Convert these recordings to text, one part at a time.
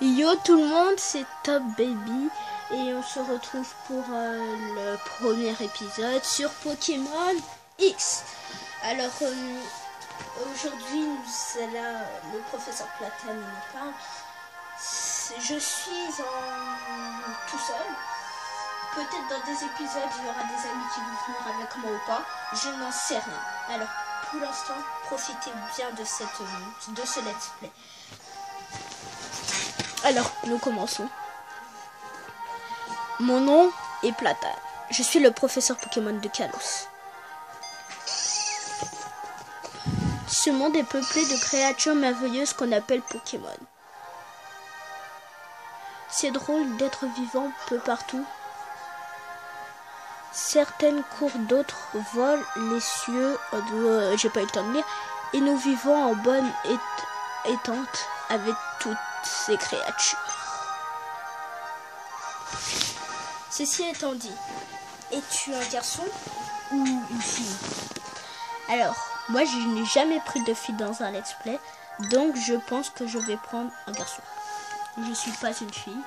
Yo tout le monde, c'est Top Baby et on se retrouve pour le premier épisode sur Pokémon X. Alors aujourd'hui le professeur Platane nous parle. Je suis tout seul. Peut-être dans des épisodes il y aura des amis qui vont venir avec moi ou pas. Je n'en sais rien. Alors pour l'instant, profitez bien de ce let's play. Alors, nous commençons. Mon nom est Platane. Je suis le professeur Pokémon de Kalos. Ce monde est peuplé de créatures merveilleuses qu'on appelle Pokémon. C'est drôle d'être vivant peu partout. Certaines courent, d'autres volent les cieux. J'ai pas eu le temps de lire. Et nous vivons en bonne étente avec toutes ces créatures. Ceci étant dit, es-tu un garçon ou une fille? Alors, moi je n'ai jamais pris de fille dans un let's play, donc je pense que je vais prendre un garçon. Je suis pas une fille.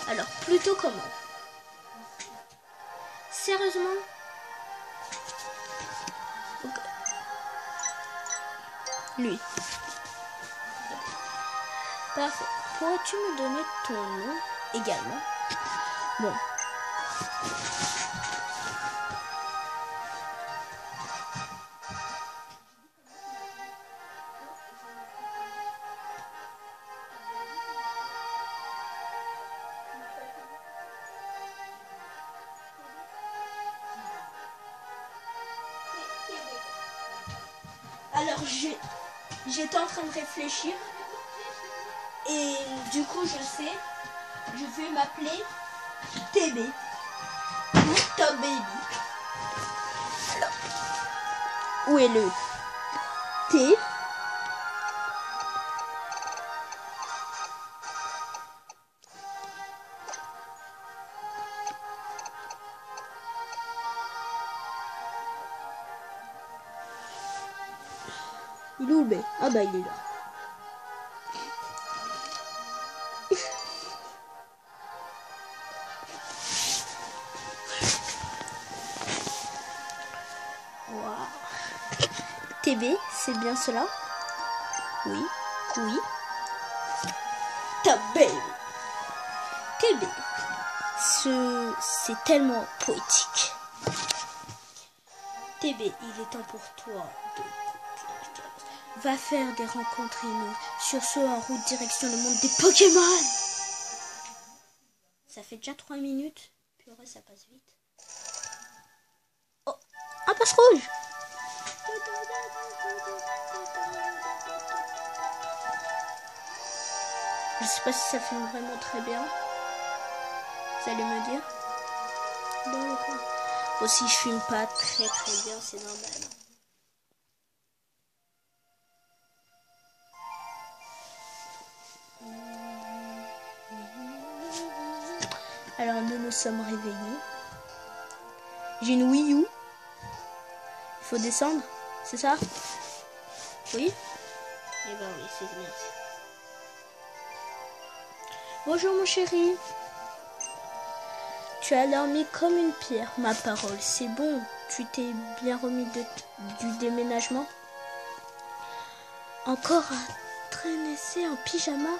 Alors, plutôt comment? Sérieusement? Okay. Lui. Parfait. Pourrais-tu me donner ton nom également? Bon. Alors, j'étais en train de réfléchir. Et du coup, je vais m'appeler TB. Pour Top Baby. Alors, où est le T? Il est où le B? Ah bah il est là. Wow. TB, c'est bien cela? Oui, oui. Top Baby. TB. C'est tellement poétique. TB, il est temps pour toi de... Va faire des rencontres et nous. Sur ce, en route direction le monde des Pokémon. Ça fait déjà 3 minutes. Purée, ça passe vite. Oh, un poche rouge. Je sais pas si ça filme vraiment très bien. Vous allez me dire. Bon, aussi, je filme pas très bien, c'est normal. Alors, nous sommes réveillés. J'ai une Wii U. Il faut descendre, c'est ça? Oui? Eh ben oui, c'est bien. Bonjour mon chéri. Tu as dormi comme une pierre, ma parole. C'est bon, tu t'es bien remis du déménagement? Encore à traîner en pyjama?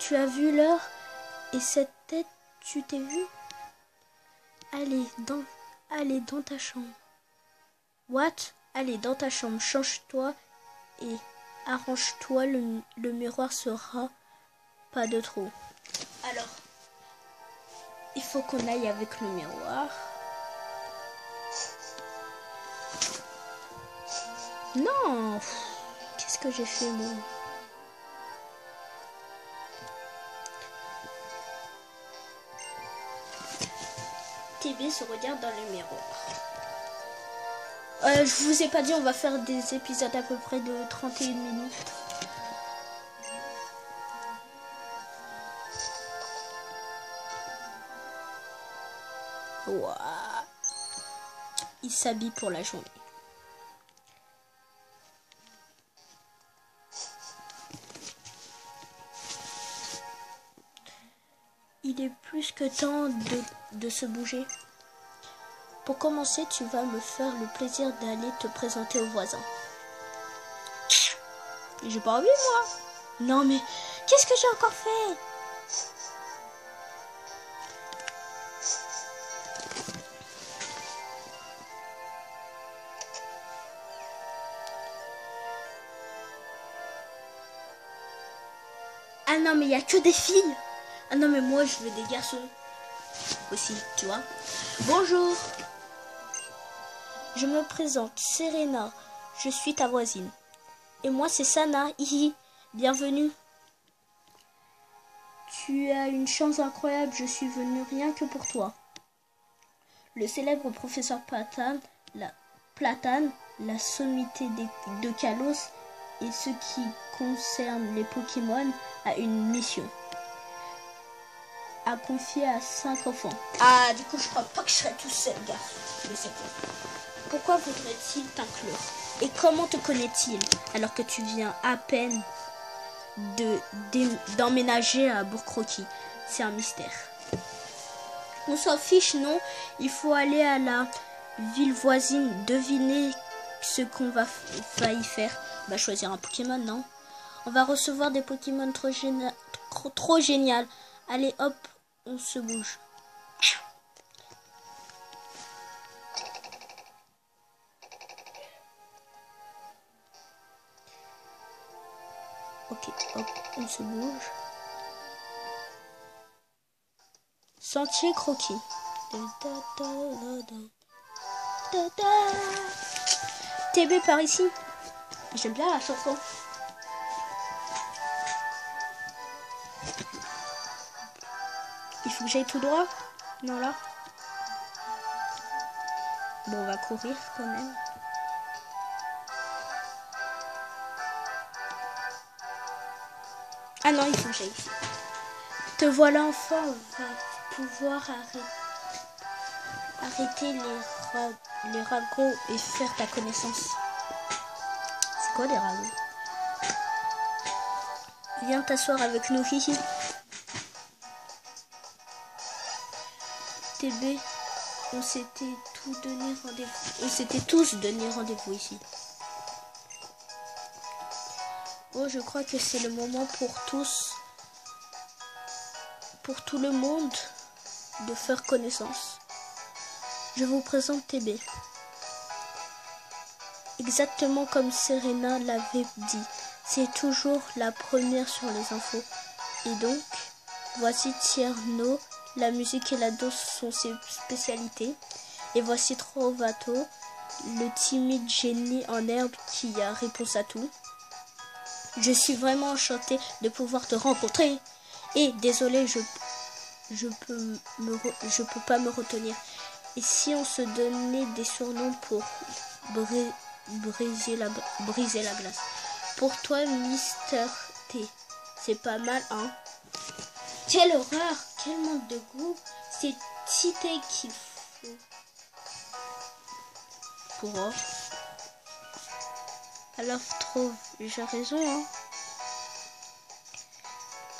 Tu as vu l'heure? Et cette tête, tu t'es vu? Allez dans ta chambre. What? Allez dans ta chambre, change-toi et arrange-toi, le miroir sera pas de trop. Alors, il faut qu'on aille avec le miroir. Non! Qu'est-ce que j'ai fait moi? TB se regarde dans le miroir. Je vous ai pas dit, on va faire des épisodes à peu près de 31 minutes. Wow. Il s'habille pour la journée. il est plus que temps de se bouger. Pour commencer, tu vas me faire le plaisir d'aller te présenter aux voisins. J'ai pas envie, moi. Non, mais qu'est-ce que j'ai encore fait? Ah non, mais il n'y a que des filles. Ah non, mais moi, je veux des garçons aussi, tu vois. Bonjour. Je me présente, Serena. Je suis ta voisine. Et moi, c'est Sana. Hihi. Bienvenue. Tu as une chance incroyable. Je suis venue rien que pour toi. Le célèbre professeur Platane, la sommité de Kalos et ce qui concerne les Pokémon a une mission à confier à 5 enfants. Ah, du coup, je crois pas que je serai tout seul, gars. Mais c'est bon. Pourquoi voudrait-il t'inclure? Et comment te connaît-il alors que tu viens à peine d'emménager à Bourg-Croquis? C'est un mystère. On s'en fiche, non? Il faut aller à la ville voisine, deviner ce qu'on va y faire. Bah, choisir un Pokémon, non? On va recevoir des Pokémon trop génial. Allez, hop, on se bouge. Ok, hop, on se bouge. Sentier Croquis. TB par ici. J'aime bien la chanson. Il faut que j'aille tout droit? Non, là. Bon, on va courir quand même. Ah non, il faut que j'aille ici. Te voilà enfin, on va pouvoir arrêter les ragots et faire ta connaissance. C'est quoi les ragots? Viens t'asseoir avec nous, hihi. TB, on s'était tous donné rendez-vous ici. Oh, je crois que c'est le moment pour tout le monde de faire connaissance. Je vous présente TB. Exactement comme Serena l'avait dit, c'est toujours la première sur les infos. Et donc, voici Tierno, la musique et la danse sont ses spécialités. Et voici Trovato, le timide génie en herbe qui a réponse à tout. Je suis vraiment enchantée de pouvoir te rencontrer. Et désolé, je peux pas me retenir. Et si on se donnait des surnoms pour briser la glace? Pour toi, Mister T. C'est pas mal, hein? Quelle horreur! Quel manque de goût! C'est Tité qu'il faut. Pour or. Alors, trouve, j'ai raison, hein?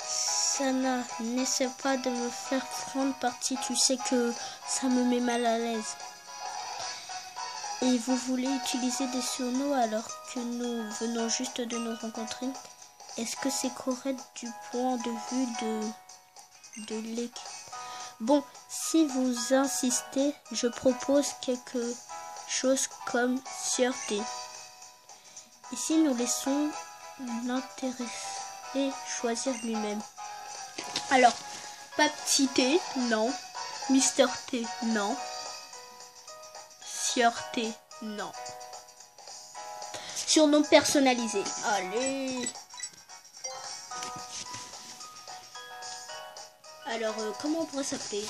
Sana, n'essaie pas de me faire prendre parti, tu sais que ça me met mal à l'aise. Et vous voulez utiliser des surnoms alors que nous venons juste de nous rencontrer? Est-ce que c'est correct du point de vue de l'équipe? Bon, si vous insistez, je propose quelque chose comme sûreté. Ici, nous laissons l'intéressé choisir lui-même. Alors, pas petit T, non. Mister T, non. Sûreté, non. Surnom personnalisé. Allez. Alors, comment on pourrait s'appeler?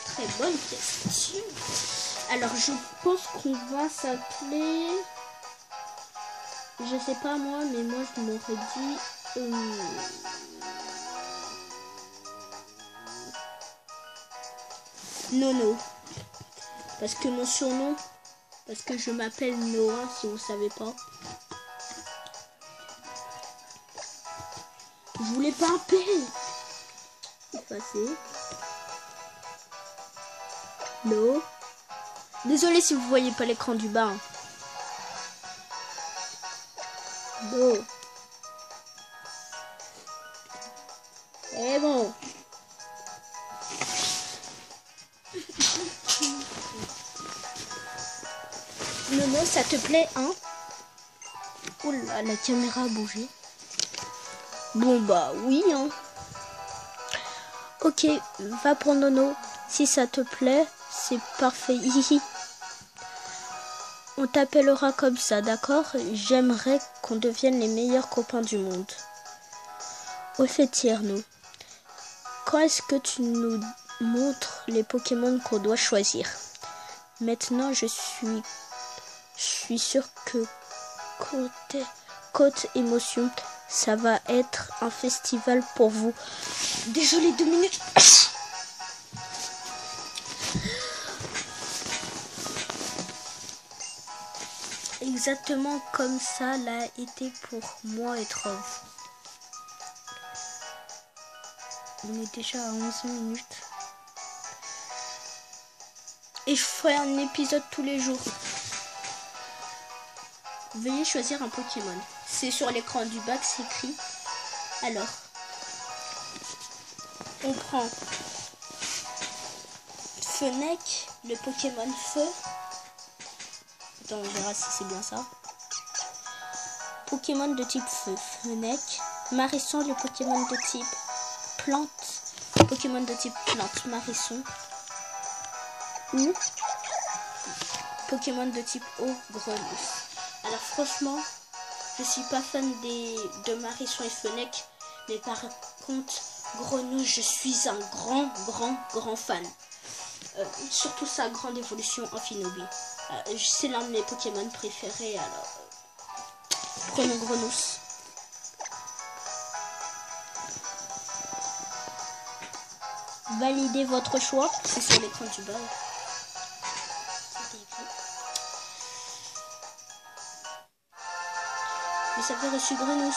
Très bonne question. Alors, je pense qu'on va s'appeler... Je sais pas moi, mais moi je m'aurais dit... Nono. Parce que mon surnom... Parce que je m'appelle Noah, si vous savez pas. Je voulais pas un P. Effacer. No. Désolé si vous voyez pas l'écran du bas. Hein. No. Et bon. Nono, ça te plaît, hein? Oula, la caméra a bougé. Bon bah oui, hein. Ok, va pour Nono. Si ça te plaît, c'est parfait. Hihi. On t'appellera comme ça, d'accord? J'aimerais qu'on devienne les meilleurs copains du monde. Au fait, tire-nous. Quand est-ce que tu nous montres les Pokémon qu'on doit choisir? Maintenant, je suis sûre que côté émotion, ça va être un festival pour vous. Désolé, 2 minutes. Exactement comme ça l'a été pour moi et Trove. On est déjà à 11 minutes. Et je ferai un épisode tous les jours. Veuillez choisir un Pokémon. C'est sur l'écran du bas que c'est écrit. Alors, on prend Fennec, le Pokémon Feu. Attends, on verra si c'est bien ça. Pokémon de type Feu, Fennec. Marisson, le Pokémon de type Plante. Pokémon de type Plante, Marisson. Ou Pokémon de type Eau, Grenouille. Alors franchement, je suis pas fan de Marisson et Fennec, mais par contre, Grenouille, je suis un grand fan. Surtout sa grande évolution en Finobi. C'est l'un de mes Pokémon préférés, alors prenons Grenouille. Validez votre choix, c'est sur l'écran du bas. Vous avez reçu Grenouille.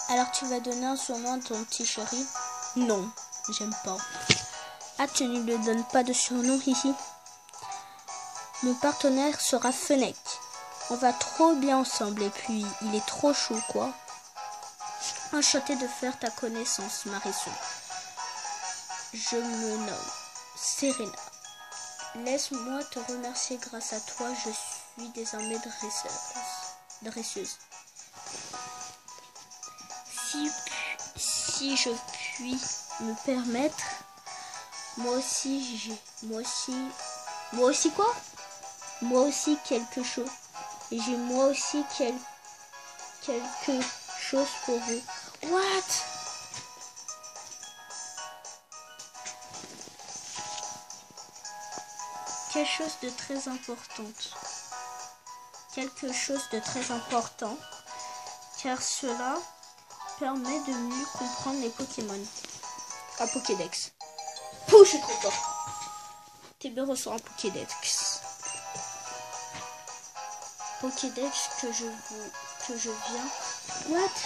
Alors tu vas donner un surnom à ton petit chéri? Non, j'aime pas. Ah, tu ne lui donnes pas de surnom, hihi. Mon partenaire sera Fennec. On va trop bien ensemble et puis il est trop chou, quoi. Enchanté de faire ta connaissance, Marisson. Je me nomme Serena. Laisse-moi te remercier, grâce à toi, je suis désormais dresseuse. Si je puis me permettre, moi aussi quelque chose. Et j'ai moi aussi quelque chose pour vous. What? Quelque chose de très important, car cela permet de mieux comprendre les Pokémon. Un Pokédex. Pouh, je suis trop fort. TB reçoit un Pokédex. Pokédex que je viens. What?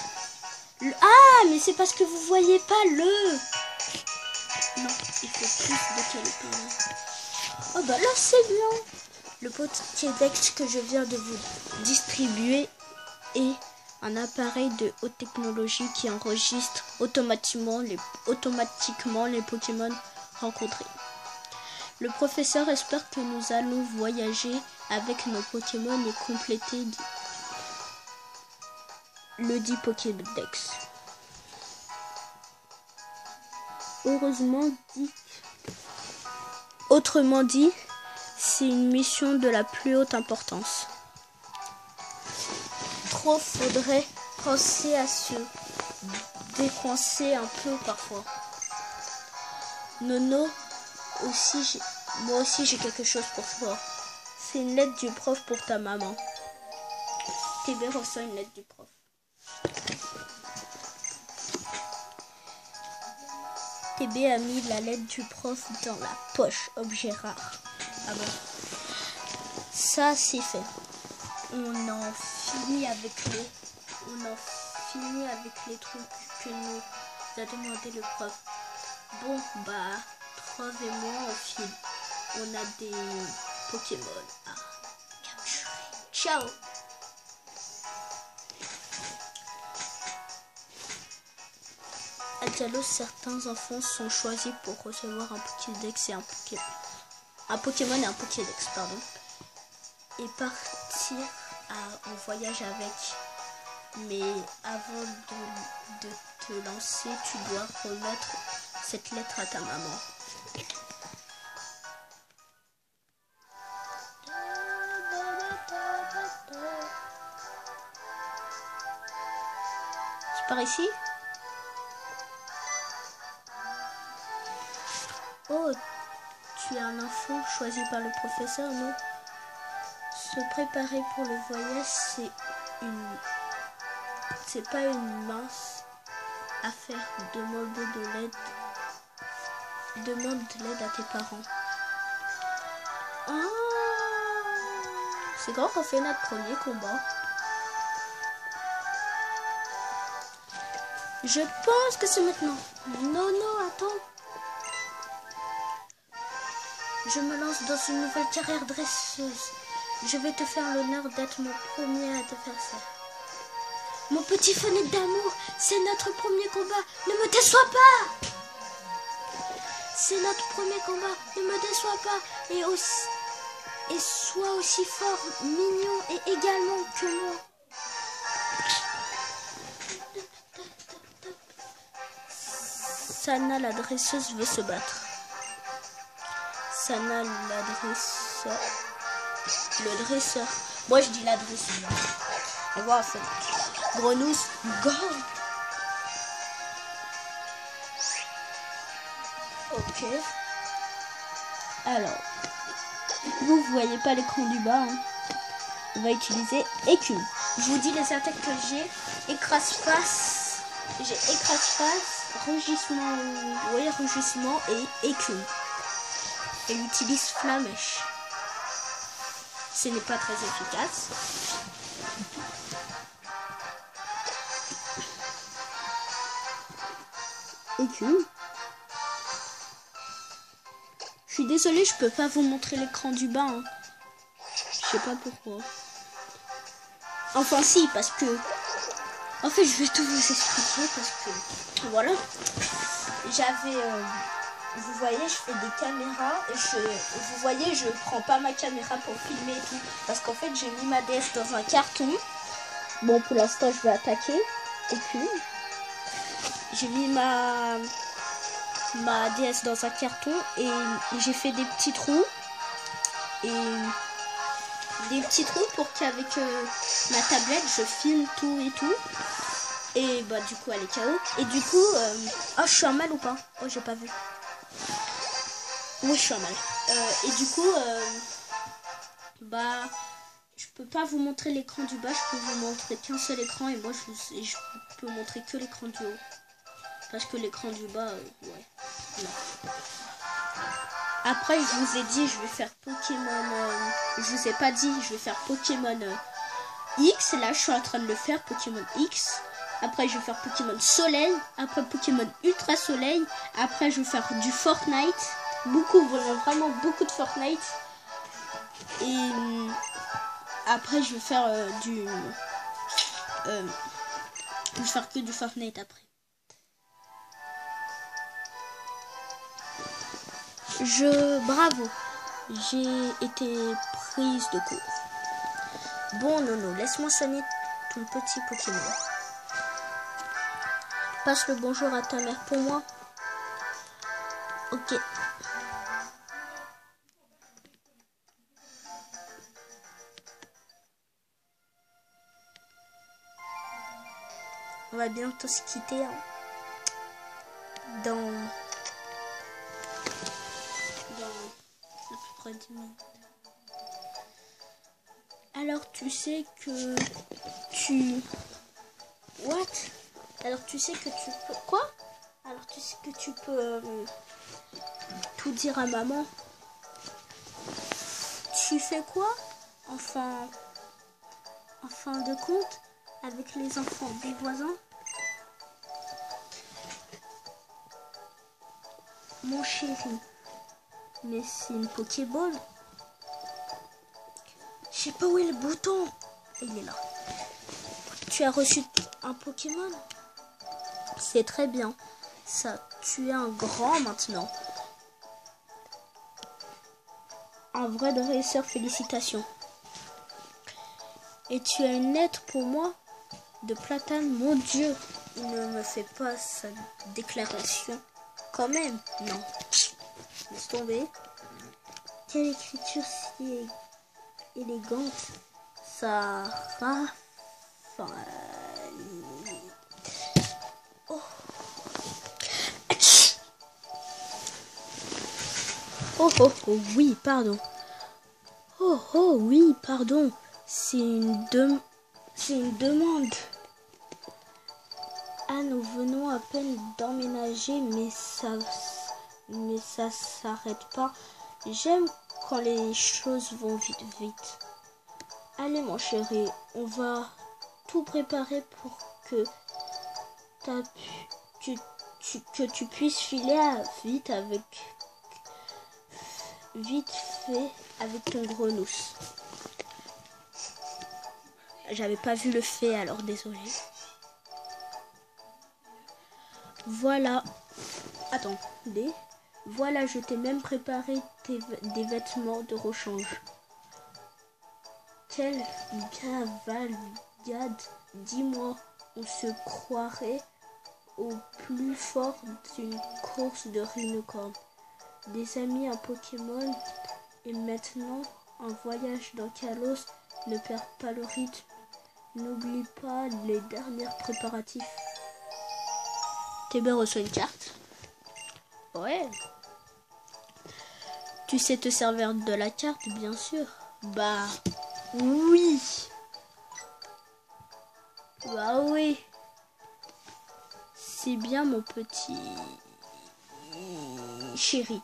Ah, mais c'est parce que vous voyez pas le. Non, il faut plus de qualité. Oh bah là c'est bien. Le Pokédex que je viens de vous distribuer est un appareil de haute technologie qui enregistre automatiquement les Pokémon rencontrés. Le professeur espère que nous allons voyager avec nos Pokémon et compléter le dit Pokédex. Autrement dit, c'est une mission de la plus haute importance. Trop faudrait penser à se décoincer un peu parfois. Nono, moi aussi j'ai quelque chose pour toi. C'est une lettre du prof pour ta maman. TB reçoit une lettre du prof. TB a mis la lettre du prof dans la poche, objet rare. Ah bon. Ça c'est fait. On en finit avec les on a fini avec les trucs que nous a demandé le prof. Bon, bah, Trove et moi, on a des Pokémon à capturer. Ciao! À Diallo, certains enfants sont choisis pour recevoir un Pokédex et un Pokémon et un Pokédex, pardon. Et partir en voyage avec. Mais avant de te lancer, tu dois remettre cette lettre à ta maman. C'est par ici? Oh, tu es un enfant choisi par le professeur, non? Se préparer pour le voyage, c'est pas une mince affaire. Demande de l'aide à tes parents. Ah, c'est quand on fait notre premier combat. Je pense que c'est maintenant. Non, attends. Je me lance dans une nouvelle carrière dresseuse. Je vais te faire l'honneur d'être mon premier à te faire ça. Mon petit fenêtre d'amour, c'est notre premier combat. Ne me déçois pas. C'est notre premier combat. Ne me déçois pas. Et sois aussi fort, mignon et également que moi. Sana, la dresseuse, veut se battre. Sana, la dresseur. Le dresseur. Moi, je dis la dresseuse. On va en fait. Grenouille, go! Ok. Alors, vous voyez pas l'écran du bas. Hein. On va utiliser écume. Je vous dis les attaques que j'ai. Écrase-face. J'ai écrase-face, rugissement, ouais, rugissement et écume. Elle utilise flamèche. Ce n'est pas très efficace. Écume. Je suis désolée, je peux pas vous montrer l'écran du bas. Hein. Je sais pas pourquoi. Enfin si, parce que... En fait, je vais tout vous expliquer parce que... Voilà. J'avais... vous voyez, je fais des caméras. Vous voyez, je prends pas ma caméra pour filmer et tout. Parce qu'en fait, j'ai mis ma DS dans un carton. Bon, pour l'instant, je vais attaquer. Et puis... J'ai mis ma DS dans un carton et j'ai fait des petits trous pour qu'avec ma tablette je filme tout et tout, et bah du coup elle est KO et du coup oh, je suis en mal ou pas? Oh, j'ai pas vu. Oui, je suis en mal et du coup bah je peux pas vous montrer l'écran du bas, je peux vous montrer qu'un seul écran et moi je peux montrer que l'écran du haut. Parce que l'écran du bas, ouais, non. Après, je vous ai dit, je vais faire Pokémon... je vous ai pas dit, je vais faire Pokémon X. Là, je suis en train de le faire, Pokémon X. Après, je vais faire Pokémon Soleil. Après, Pokémon Ultra Soleil. Après, je vais faire du Fortnite. Vraiment beaucoup de Fortnite. Et après, je vais faire je vais faire que du Fortnite après. Bravo, j'ai été prise de court. Bon, Nono, laisse-moi soigner ton petit Pokémon. Passe le bonjour à ta mère pour moi. Ok. On va bientôt se quitter. Hein. Dans à peu près 10 minutes. Alors tu sais que What? Alors tu sais que tu peux... Quoi? Alors tu sais que tu peux tout dire à maman. Tu fais quoi? En fin de compte, avec les enfants des voisins. Mon chéri, mais c'est une Pokéball. Je sais pas où est le bouton. Il est là. Tu as reçu un Pokémon? C'est très bien. Ça, tu es un grand maintenant. Un vrai dresseur, félicitations. Et tu as une lettre pour moi de Platane, mon Dieu. Il ne me fait pas sa déclaration. Quand même, non. Laisse tomber. Quelle écriture si élégante. Sarah. Oh. Oh, oh, oh, oui, pardon. Oh, oh, oui, pardon. C'est une demande. Ah, nous venons à peine d'emménager, mais ça s'arrête pas. J'aime quand les choses vont vite. Allez, mon chéri, on va tout préparer pour que tu puisses filer vite fait avec ton grenousse. J'avais pas vu le fait, alors désolé. Voilà. Attendez. Voilà, je t'ai même préparé des vêtements de rechange. Quelle cavalgade. Dis-moi, on se croirait au plus fort d'une course de rhinocorne. Des amis à Pokémon et maintenant un voyage dans Kalos. Ne perds pas le rythme. N'oublie pas les derniers préparatifs. TB reçoit une carte. Ouais. Tu sais te servir de la carte, bien sûr. Bah oui. Bah oui. C'est bien mon petit chéri.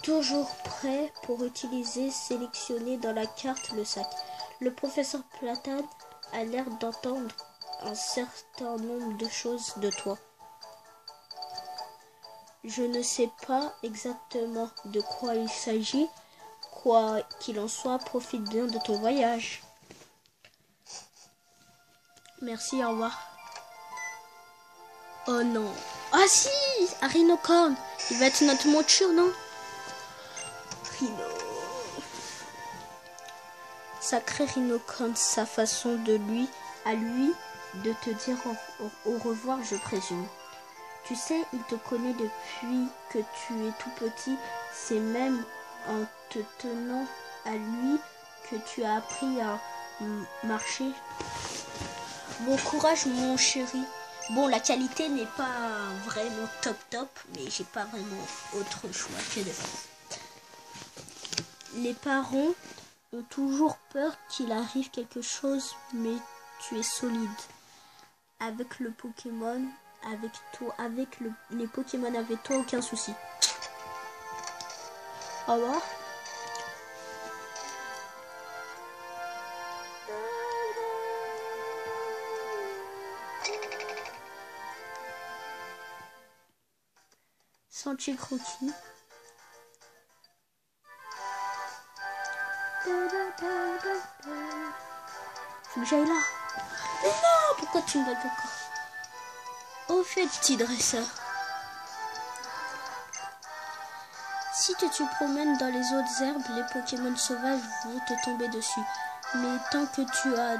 Toujours prêt pour utiliser, sélectionner dans la carte le sac. Le professeur Platane a l'air d'entendre un certain nombre de choses de toi. Je ne sais pas exactement de quoi il s'agit. Quoi qu'il en soit, profite bien de ton voyage. Merci, au revoir. Oh non. Ah si, un rhinocorne. Il va être notre monture, non? Rhino. Sacré rhinocorne, sa façon de lui de te dire au revoir, je présume. Tu sais, il te connaît depuis que tu es tout petit. C'est même en te tenant à lui que tu as appris à marcher. Bon courage, mon chéri. Bon, la qualité n'est pas vraiment top, mais j'ai pas vraiment autre choix que de faire. Les parents ont toujours peur qu'il arrive quelque chose, mais tu es solide. Avec le Pokémon, les Pokémon avec toi, aucun souci. Au revoir. Sentier croquis. Faut que j'aille là. Mais non, pourquoi tu me battes encore? Au fait, petit dresseur. Si tu te promènes dans les autres herbes, les Pokémon sauvages vont te tomber dessus. Mais tant que tu as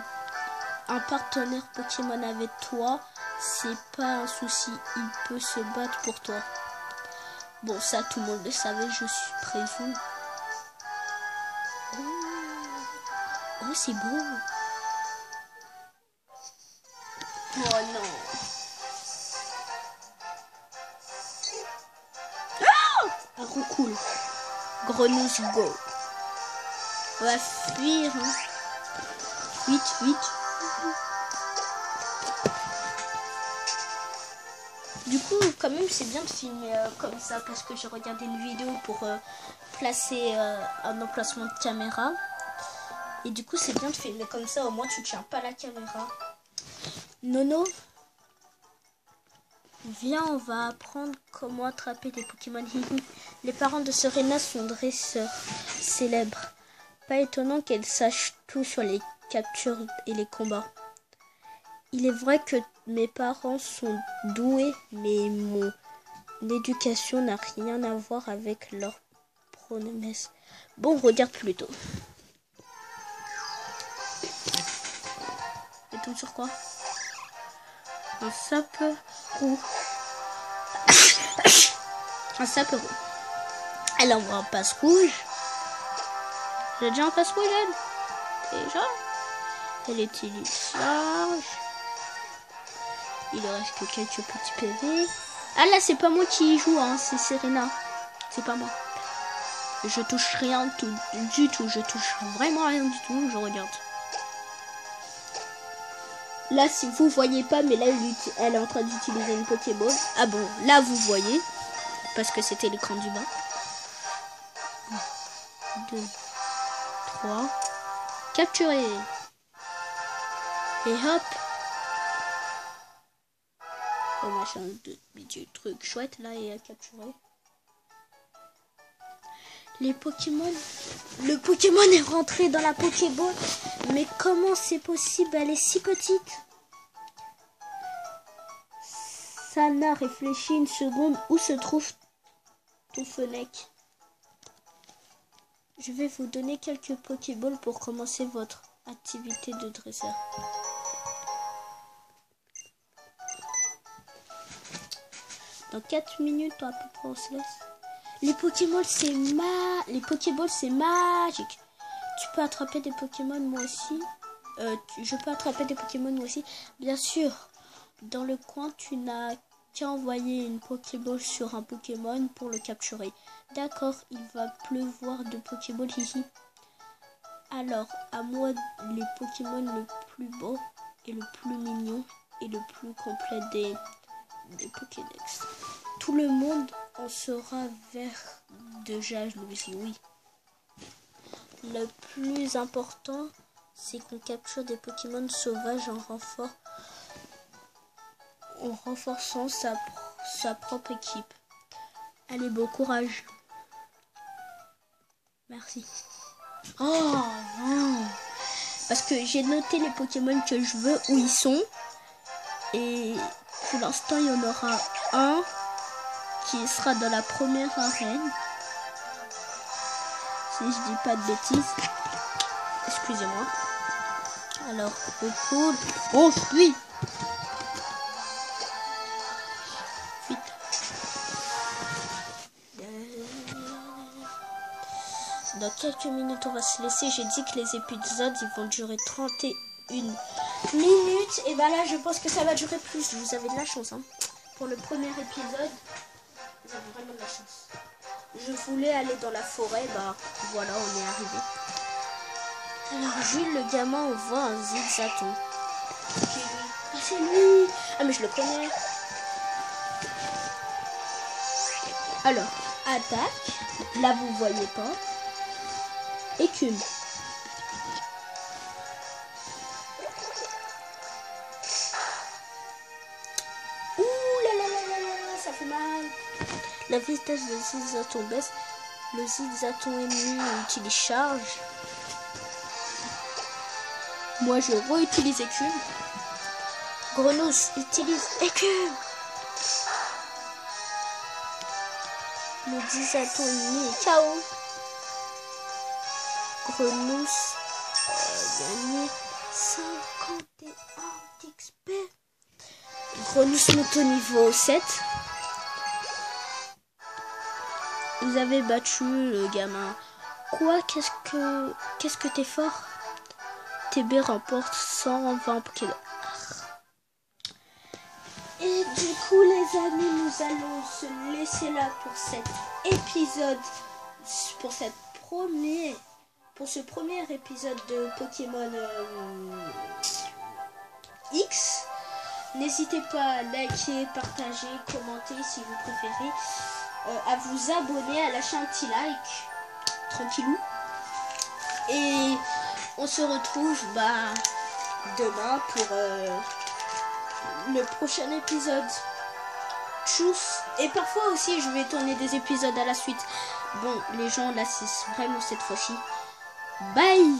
un partenaire Pokémon avec toi, c'est pas un souci. Il peut se battre pour toi. Bon, ça, tout le monde le savait, je suis prévenu. Oh, c'est beau. Oh non. Ah, un cool. Grenouille go. On va fuir. Hein. Vite. Du coup, quand même, c'est bien de filmer comme ça parce que j'ai regardé une vidéo pour placer un emplacement de caméra. Et du coup, c'est bien de filmer comme ça. Au moins, tu tiens pas la caméra. Nono, viens, on va apprendre comment attraper des Pokémon. Les parents de Serena sont dresseurs célèbres. Pas étonnant qu'elle sache tout sur les captures et les combats. Il est vrai que mes parents sont doués, mais mon éducation n'a rien à voir avec leur promesse. Bon, regarde plutôt. Et tout sur quoi? Un saperoux. Un saperoux. Elle envoie un passe rouge. J'ai déjà un passe rouge, elle. Déjà. Elle utilise charge. Il ne reste que quelques petits PV. Ah là, c'est pas moi qui joue, hein, c'est Serena. C'est pas moi. Je touche rien du tout. Je touche vraiment rien du tout. Je regarde. Là, si vous voyez pas, mais là, elle est en train d'utiliser une Pokéball. Ah bon, là, vous voyez. Parce que c'était l'écran du bas. 2, 3. Capturer. Et hop. Oh, machin de petit truc chouette, là, et à capturer. Les Pokémon. Le Pokémon est rentré dans la Pokéball. Mais comment c'est possible? Elle est si petite. Sana réfléchit une seconde. Où se trouve ton Fennec? Je vais vous donner quelques Pokéballs pour commencer votre activité de dresseur. Dans 4 minutes à peu près on se laisse. Les Pokéballs c'est magique. Tu peux attraper des Pokémon moi aussi. Je peux attraper des Pokémon moi aussi. Bien sûr, dans le coin tu n'as qu'à envoyer une Pokéball sur un Pokémon pour le capturer. D'accord, il va pleuvoir de Pokéball ici. Alors, à moi les Pokémon le plus beau et le plus mignon et le plus complet des Pokédex. Tout le monde en sera vert déjà jalousie, oui. Le plus important, c'est qu'on capture des Pokémon sauvages en renforçant sa propre équipe. Allez, bon courage. Merci. Oh non. Parce que j'ai noté les Pokémon que je veux, où ils sont. Et pour l'instant, il y en aura un qui sera dans la première arène. Si je dis pas de bêtises. Excusez-moi. Alors, beaucoup. Oh oui. Vite. Dans quelques minutes, on va se laisser. J'ai dit que les épisodes, ils vont durer 31 minutes. Et bah là, je pense que ça va durer plus. Vous avez de la chance, hein. Pour le premier épisode, vous avez vraiment de la chance. Je voulais aller dans la forêt, bah voilà, on est arrivé. Alors Jules, le gamin, on voit un Zigzaton. Ah, c'est lui. Ah, mais je le connais. Alors, attaque. Là, vous voyez pas. Écume. Ouh là là là là là, ça fait mal. La vitesse de Zigzaton baisse. Le Zigzaton ennemi utilise charge. Moi je réutilise écume. Grenousse utilise écume. Le Zigzaton ennemi est KO. Grenousse gagné 51 d'XP. Grenousse monte au niveau 7. Vous avez battu le gamin. Quoi? Qu'est-ce que t'es fort? TB remporte 120 Pokémon. Et du coup les amis, nous allons se laisser là pour cet épisode. Pour ce premier épisode de Pokémon X. N'hésitez pas à liker, partager, commenter si vous préférez. À vous abonner, à lâcher un petit like. Tranquillou. Et on se retrouve demain le prochain épisode. Tchuss. Et parfois aussi, je vais tourner des épisodes à la suite. Bon, les gens l'assistent vraiment cette fois-ci. Bye.